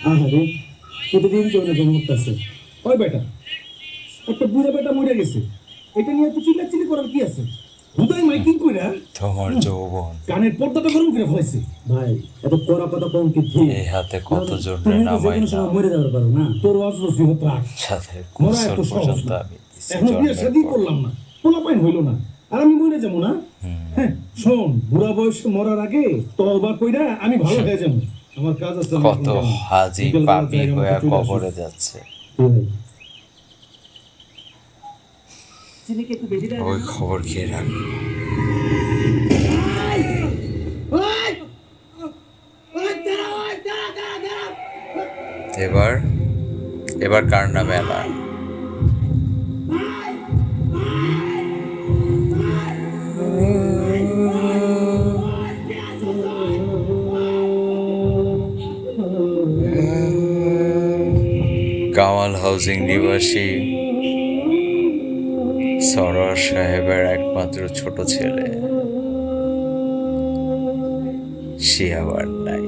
আহারে প্রতিদিন কেউ না কেউ মরতেছে। ওই বেটা, একটা বুড়া বেটা মরে গেছে, এটা নিয়ে তো চিল্লাচিল্লি করার কি আছে? হুদাই মাইকিং কইরা তোমার যৌবন কানের পর্দাটা গরম করে ফেলাইছে। ভাই এত কড়া কথা কম কি ঠিক? এই হাতে কত জোরে তুমি তো যে কোনো নামাইলাম, সময় মরে যাবার পারো না, তোর অস্ত্র হতো সাথে মরা গোসল এত সহজ পর্যন্ত না। আমি দিছি এখনো বিয়ে জন্মের শাদী পর। করলাম না, পোলাপাইন হইল না, আর আমি মরে যাবো না? হ্যাঁ শোন, বুড়া বয়সে মরার আগে তওবা কইরা আমি ভালো হয়ে যাবো। আমার কাজ আছে, আমি এখন কত যাবো। হাজি বিকেলবেলা পাপি জায়গা মতো হয়ে চলে আসিস। কবরে যাচ্ছে। চিনিকে একটু বেশি দেয় ওই না? খবর খেয়ে রাখ। ওই! ওই দাঁড়া, ওই দাঁড়া, দাঁড়া, দাঁড়া। এবার এবার কার নামে এলা? কামাল হাউজিং নিবাসী সরোয়ার সাহেবের একমাত্র ছোট ছেলে, সে আবার নাই।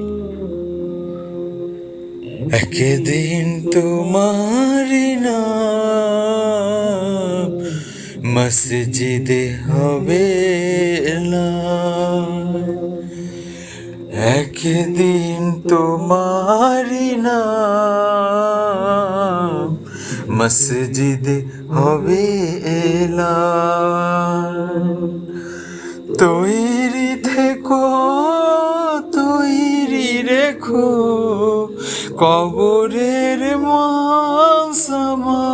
একদিন তোমারি নাম মসজিদে হবে এলান। একদিন তোমারি নাম মসজিদে হবে এলান। তৈরি থেকো, তৈরি রেখো কবরের মানসামা।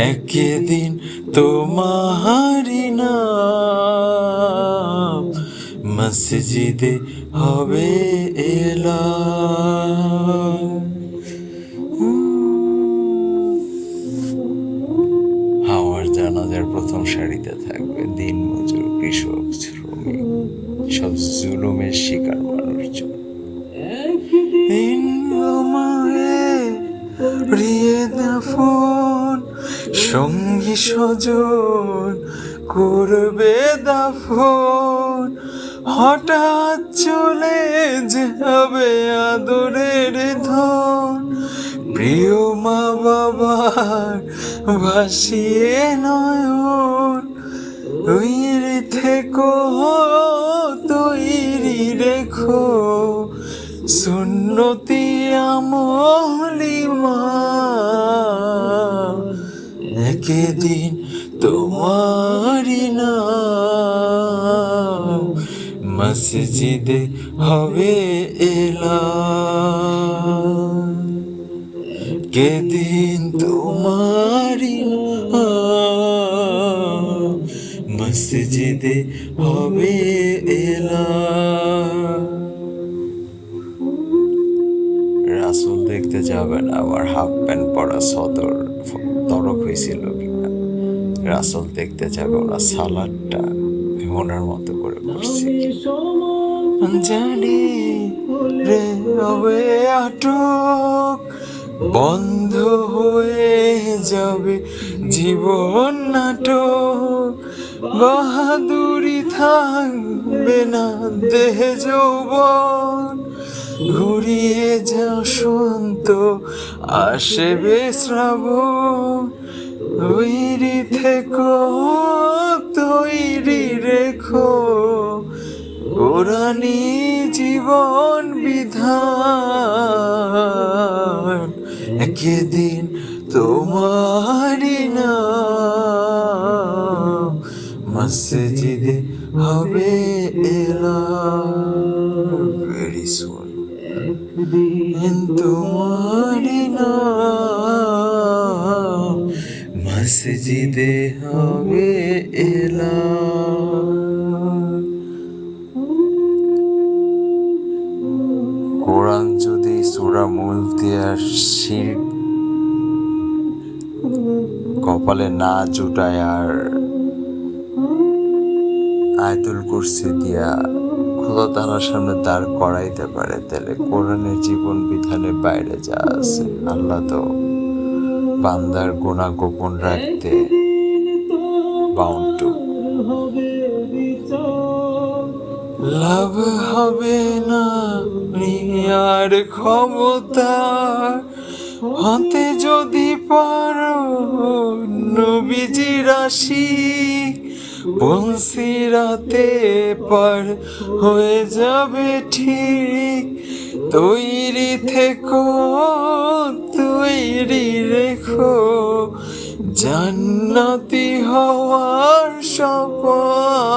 একদিন তোমারি নাম মসজিদে হবে এলান। আমার জানাজার প্রথম সারিতে থাকবে দিনমজুর, কৃষক, শ্রমিক, সব জুলুমের শিকার মানুষজন। প্রিয় দাফন, সঙ্গী স্বজন করবে দাফন। হঠাৎ চলে যাবে আদরের ধন, প্রিয় মা বাবার ভাসিয়ে নয়ন। তৈরি থেকো, তৈরি রেখো সুন্নতি আমলিমা। একদিন তোমারি নাম মসজিদে হবে এলান। কেদিন তোমারি নাম মসজিদে হবে এলান। রাসূল দেখতে যাবেন আমার হাফ প্যান্ট পরা সদর তরক হয়েছিল কিনা। রাসূল দেখতে যাবে ওনার সালাদটা ওনার মতো করে করছি জানি রে হবে আটক। বন্ধ হয়ে যাবে জীবন নাটক। বাহাদুরি থাকবে না দেহে যৌবন। ঘুরিয়ে যাও সন্ত আসবে শ্রাবণ। তৈরি থেকো, তৈরি রেখো কোরআনি জীবন বিধান। একদিন তোমারি নাম মসজিদে হবে এলান। ভেরি সুন একদিন তোমারি নাম মসজিদে হবে এলান। কোরআন যদি সূরা মুলতিয়ার শিরক কপালে না জুটায় আর আয়াতুল কুরসি দিয়া খোদা তাআলার সামনে দাঁড় করাইতে পারে, তাহলে কোরআনের জীবন বিধানের বাইরে যা আছে আল্লাহ তো বান্দার গুনাহ গোপন রাখতে বাউন্ড টু। লাভ হবে না আর ক্ষমতা হতে যদি পারো নবীজি রাশি বলছি রাতে পার হয়ে যাবে ঠিক তৈরি থেকো তৈরি রেখো জান্নাতি হওয়ার শপথ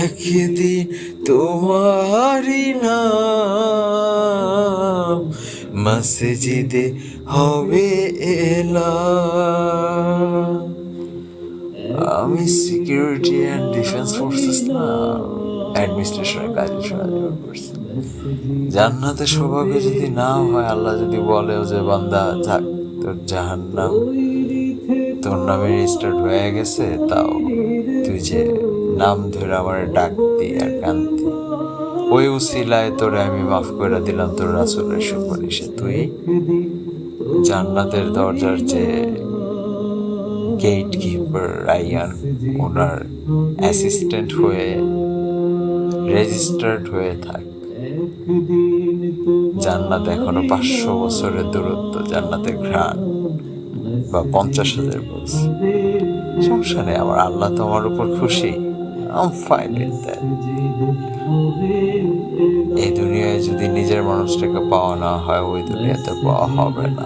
একদিন তোমারই নাম মসজিদে হবে এলাম। আমি সিকিউরিটি অ্যান্ড ডিফেন্স ফোর্সেস না অ্যাডমিনিস্ট্রেশনের কাজে সহযোগ করছি। জান্নাতের সৌভাগ্য যদি না হয়, আল্লাহ যদি বলেও যে বান্দা থাক তোর জাহান্নাম তোর নামে রেজিস্টার্ড হয়ে গেছে, তাও তুই যে নাম ধরে আমার ডাকতি আর কান্তি, ওই উসিলায় তোরে আমি মাফ করে দিলাম তোর রাসূলের সুপারিশে তুই জান্নাতের দরজার যে গেট কিপার রাইয়ান ওনার অ্যাসিস্ট্যান্ট হয়ে রেজিস্টার্ড হয়ে থাক। জান্নাত এখনো 500 বছরের দূরত্ব, জান্নাতের ঘ্রাণ বা 50,000 বছর সমস্যা নেই। আমার আল্লাহ তো আমার উপর খুশি, I am fine with that. এই দুনিয়ায় যদি নিজের মানুষটাকে পাওয়া না হয়, ওই দুনিয়াতে পাওয়া হবে না।